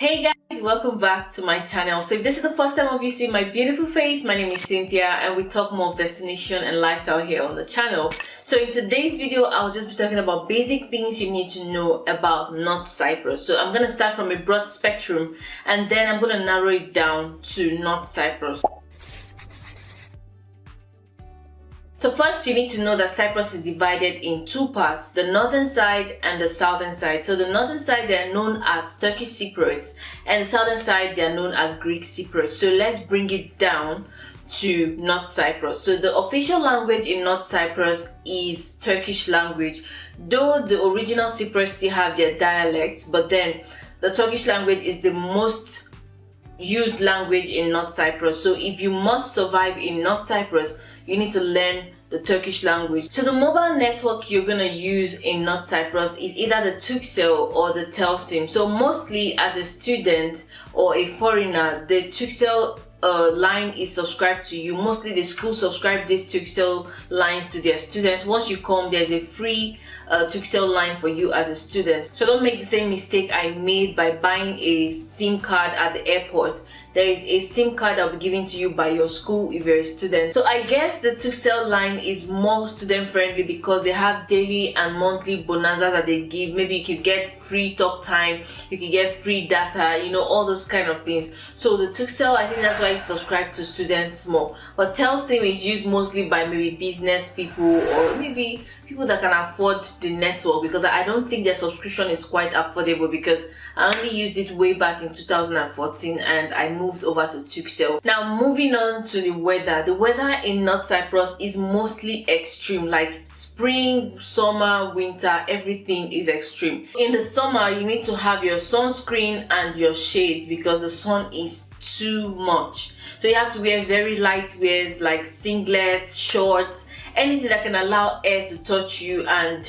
Hey guys, welcome back to my channel. So if this is the first time of you seeing my beautiful face, my name is Cynthia and we talk more of destination and lifestyle here on the channel. So in today's video, I'll just be talking about basic things you need to know about North Cyprus. So I'm going to start from a broad spectrum and then I'm going to narrow it down to North Cyprus. So first you need to know that Cyprus is divided in two parts, the northern side and the southern side. So the northern side, they are known as Turkish Cypriots, and the southern side, they are known as Greek Cypriots. So let's bring it down to North Cyprus. So the official language in North Cyprus is Turkish language, though the original Cypriots still have their dialects, but then the Turkish language is the most used language in North Cyprus. So if you must survive in North Cyprus, you need to learn the Turkish language. So the mobile network you're gonna use in North Cyprus is either the Turkcell or the Telsim. So mostly as a student or a foreigner, the Turkcell line is subscribed to you. Mostly the schools subscribe these Turkcell lines to their students. Once you come, there's a free Turkcell line for you as a student. So don't make the same mistake I made by buying a SIM card at the airport. There is a SIM card that will be given to you by your school if you're a student. So I guess the Turkcell line is more student friendly because they have daily and monthly bonanza that they give. Maybe you could get free talk time, you could get free data, you know, all those kind of things. So the Turkcell, I think that's why it's subscribed to students more. But Telsim is used mostly by maybe business people or maybe people that can afford the network, because I don't think their subscription is quite affordable, because I only used it way back in 2014 and I moved over to Turkcell. Now moving on to the weather. The weather in North Cyprus is mostly extreme, like spring, summer, winter, everything is extreme. In the summer, you need to have your sunscreen and your shades because the sun is too much. So you have to wear very light wears like singlets, shorts, anything that can allow air to touch you. And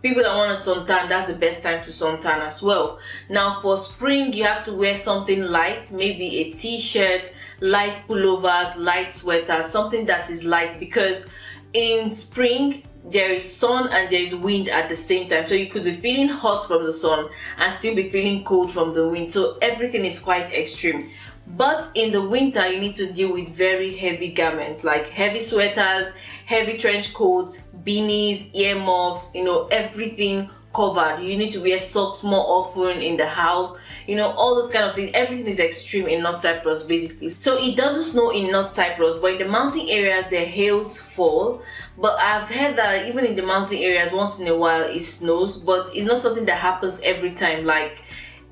people that want to suntan, that's the best time to suntan as well. Now for spring, you have to wear something light, maybe a t-shirt, light pullovers, light sweaters, something that is light, because in spring there is sun and there is wind at the same time. So you could be feeling hot from the sun and still be feeling cold from the wind. So everything is quite extreme. But in the winter, you need to deal with very heavy garments like heavy sweaters, heavy trench coats, beanies, earmuffs, you know, everything covered. You need to wear socks more often in the house, you know, all those kind of things. Everything is extreme in North Cyprus basically. So it doesn't snow in North Cyprus, but in the mountain areas the hails fall. But I've heard that even in the mountain areas once in a while it snows, but it's not something that happens every time. Like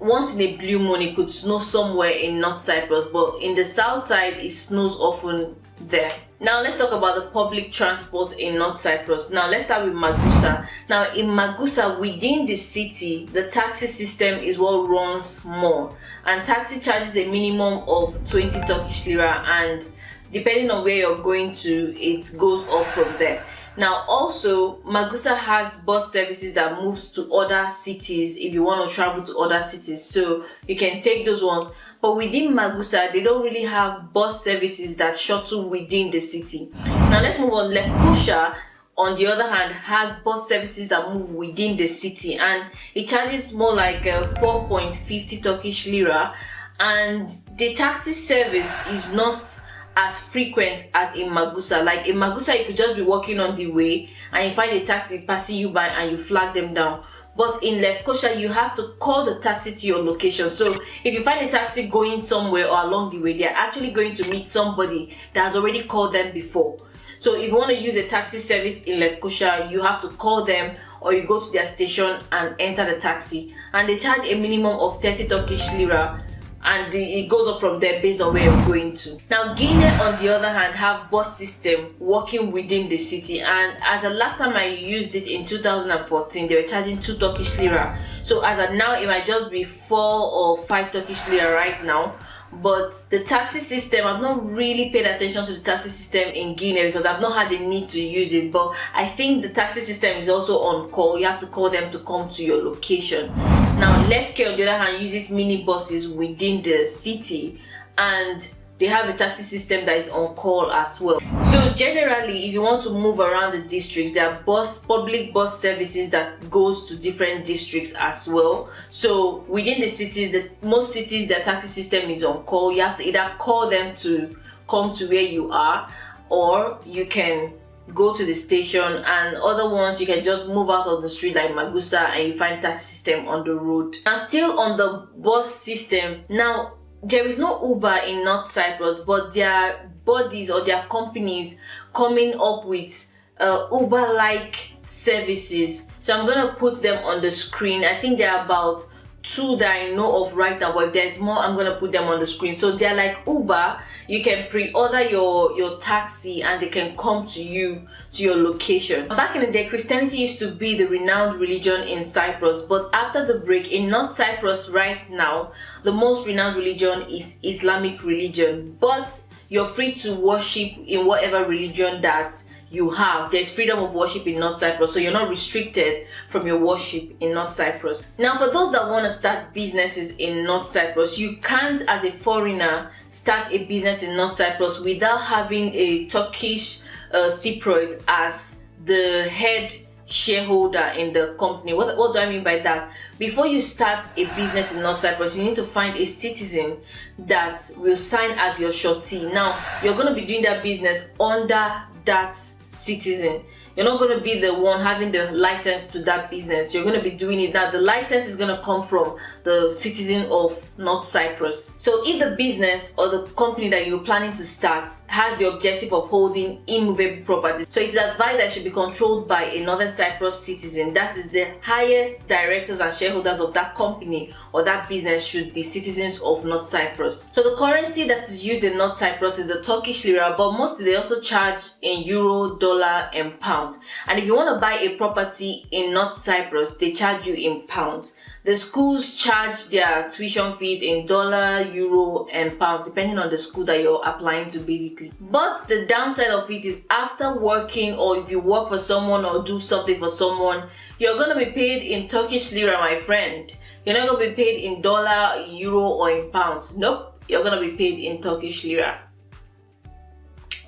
once in a blue moon it could snow somewhere in North Cyprus, but in the south side it snows often there. Now let's talk about the public transport in North Cyprus. Now let's start with Magusa. Now in Magusa, within the city, the taxi system is what runs more, and taxi charges a minimum of 20 Turkish lira, and depending on where you're going to, it goes up from there. Now also, Magusa has bus services that moves to other cities if you want to travel to other cities, so you can take those ones. But within Magusa, they don't really have bus services that shuttle within the city. Now let's move on. Lefkoşa, on the other hand, has bus services that move within the city, and it charges more like 4.50 Turkish lira, and the taxi service is not as frequent as in Magusa. Like in Magusa, you could just be walking on the way and you find a taxi passing you by and you flag them down. But in Lefkoşa, you have to call the taxi to your location. So if you find a taxi going somewhere or along the way, they're actually going to meet somebody that has already called them before. So if you want to use a taxi service in Lefkoşa, you have to call them or you go to their station and enter the taxi. And they charge a minimum of 30 Turkish lira, and it goes up from there based on where you're going to. Now Guinea, on the other hand, have bus system working within the city, and as the last time I used it in 2014, they were charging 2 Turkish lira. So as of now, it might just be 4 or 5 Turkish lira right now. But the taxi system, I've not really paid attention to the taxi system in Guinea because I've not had the need to use it. But I think the taxi system is also on call. You have to call them to come to your location. Now Lefke, on the other hand, uses mini buses within the city, and they have a taxi system that is on call as well. So generally, if you want to move around the districts, there are public bus services that goes to different districts as well. So within the cities, most cities, their taxi system is on call. You have to either call them to come to where you are, or you can go to the station, and other ones you can just move out of the street like Magusa and you find taxi system on the road. Now still on the bus system, now there is no Uber in North Cyprus, but their bodies or their companies coming up with Uber-like services. So I'm gonna put them on the screen. I think there are about 2 that I know of right now, but if there's more, I'm gonna put them on the screen. So they're like Uber. You can pre-order your taxi and they can come to you to your location. Back in the day, Christianity used to be the renowned religion in Cyprus, but after the break in North Cyprus right now, the most renowned religion is Islamic religion, but you're free to worship in whatever religion that you have. There's freedom of worship in North Cyprus, so you're not restricted from your worship in North Cyprus. Now for those that want to start businesses in North Cyprus, you can't as a foreigner start a business in North Cyprus without having a Turkish Cypriot as the head shareholder in the company. What do I mean by that? Before you start a business in North Cyprus, you need to find a citizen that will sign as your surety. Now you're going to be doing that business under that citizen. You're not going to be the one having the license to that business. You're going to be doing it. Now the license is going to come from the citizen of North Cyprus. So if the business or the company that you're planning to start has the objective of holding immovable property, so it's advised that it should be controlled by a Northern Cyprus citizen. That is, the highest directors and shareholders of that company or that business should be citizens of North Cyprus. So the currency that is used in North Cyprus is the Turkish lira, but mostly they also charge in euro, dollar and pound. And if you want to buy a property in North Cyprus, they charge you in pounds. The schools charge their tuition fees in dollar, euro and pounds, depending on the school that you're applying to basically. But the downside of it is, after working, or if you work for someone or do something for someone, you're going to be paid in Turkish lira, my friend. You're not going to be paid in dollar, euro or in pounds. Nope, you're going to be paid in Turkish lira,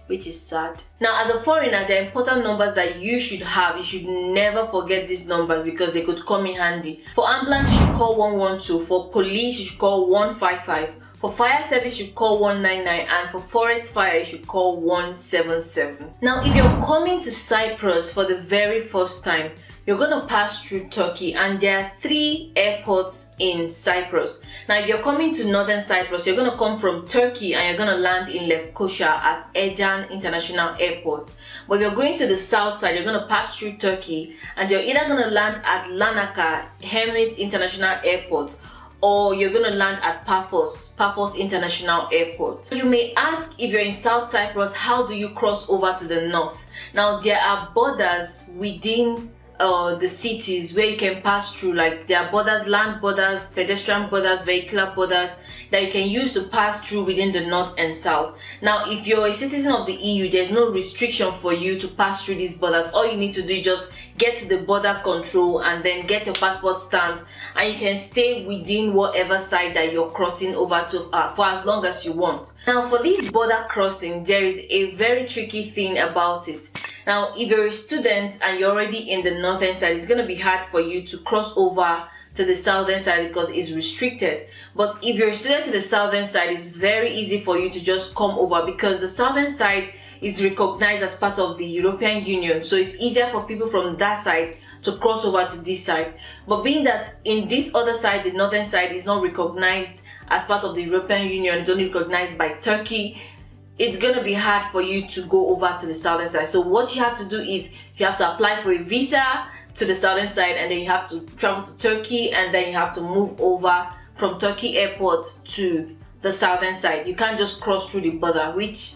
which is sad. Now as a foreigner, there are important numbers that you should have. You should never forget these numbers because they could come in handy. For ambulance, you should call 112. For police, you should call 155. For fire service, you should call 199. And for forest fire, you should call 177. Now if you're coming to Cyprus for the very first time, you're going to pass through Turkey, and there are 3 airports in Cyprus. Now if you're coming to Northern Cyprus, you're going to come from Turkey and you're going to land in Lefkoşa at Ejan International Airport. But if you're going to the south side, you're going to pass through Turkey and you're either going to land at Larnaca Hermes International Airport, or you're going to land at Paphos International Airport. You may ask, if you're in South Cyprus, how do you cross over to the north? Now there are borders within the cities where you can pass through, like there are borders, land borders, pedestrian borders, vehicular borders that you can use to pass through within the north and south. Now if you're a citizen of the EU, there's no restriction for you to pass through these borders. All you need to do is just get to the border control and then get your passport stamped, and you can stay within whatever side that you're crossing over to for as long as you want. Now for this border crossing, there is a very tricky thing about it. Now if you're a student and you're already in the northern side, it's going to be hard for you to cross over to the southern side because it's restricted. But if you're a student to the southern side, it's very easy for you to just come over because the southern side is recognized as part of the European Union, so it's easier for people from that side to cross over to this side. But being that in this other side, the northern side is not recognized as part of the European Union, it's only recognized by Turkey, it's going to be hard for you to go over to the southern side. So what you have to do is you have to apply for a visa to the southern side, and then you have to travel to Turkey, and then you have to move over from Turkey airport to the southern side. You can't just cross through the border, which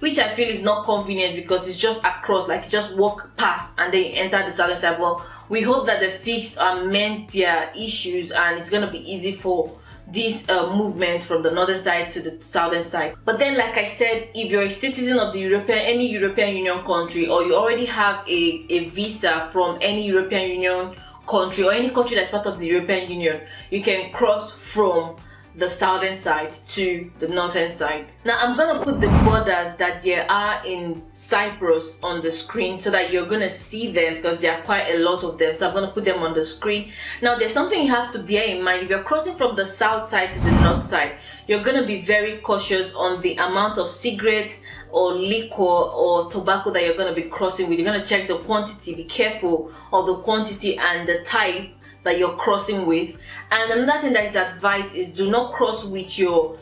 I feel is not convenient because it's just across, like you just walk past and then you enter the southern side. Well, we hope that the fix mend their issues and it's going to be easy for this movement from the northern side to the southern side. But then, like I said, if you're a citizen of the any European Union country, or you already have a visa from any European Union country or any country that's part of the European Union, you can cross from the southern side to the northern side. Now I'm gonna put the borders that there are in Cyprus on the screen so that you're gonna see them, because there are quite a lot of them. So I'm gonna put them on the screen. Now there's something you have to bear in mind. If you're crossing from the south side to the north side, you're gonna be very cautious on the amount of cigarettes or liquor or tobacco that you're going to be crossing with. You're going to check the quantity. Be careful of the quantity and the type that you're crossing with. And another thing that is advised is do not cross with your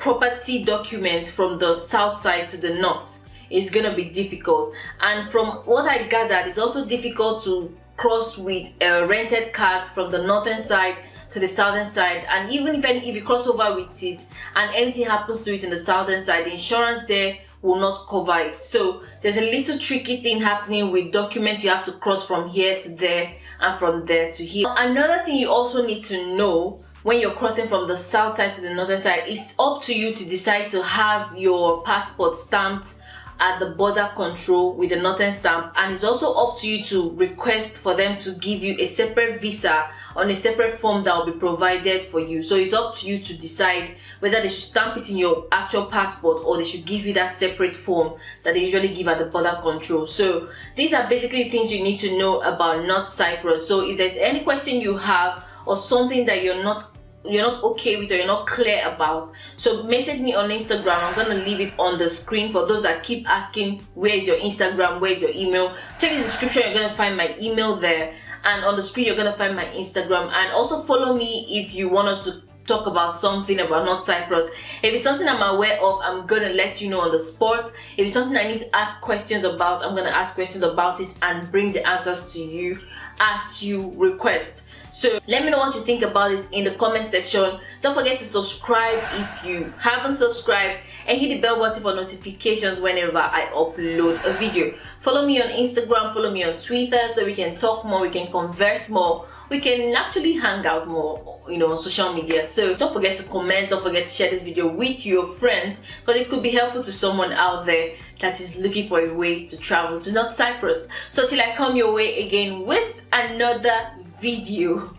property documents from the south side to the north. It's going to be difficult. And from what I gathered, it's also difficult to cross with rented cars from the northern side to the southern side. And even if you cross over with it and anything happens to it in the southern side, the insurance there will not cover it. So there's a little tricky thing happening with documents. You have to cross from here to there and from there to here. Another thing you also need to know when you're crossing from the south side to the northern side, it's up to you to decide to have your passport stamped at the border control with the northern stamp, and it's also up to you to request for them to give you a separate visa on a separate form that will be provided for you. So it's up to you to decide whether they should stamp it in your actual passport or they should give you that separate form that they usually give at the border control. So these are basically things you need to know about North Cyprus. So if there's any question you have or something that you're not okay with or you're not clear about, so message me on Instagram. I'm gonna leave it on the screen for those that keep asking where is your Instagram, where is your email. Check the description, you're gonna find my email there, and on the screen you're gonna find my Instagram. And also follow me if you want us to talk about something about North Cyprus. If it's something I'm aware of, I'm gonna let you know on the spot. If it's something I need to ask questions about, I'm gonna ask questions about it and bring the answers to you as you request. So let me know what you think about this in the comment section. Don't forget to subscribe if you haven't subscribed, and hit the bell button for notifications whenever I upload a video. Follow me on Instagram, follow me on Twitter, so we can talk more, we can converse more, we can actually hang out more, on social media. So don't forget to comment, don't forget to share this video with your friends, because it could be helpful to someone out there that is looking for a way to travel to North Cyprus. So till I come your way again with another video.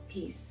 Peace.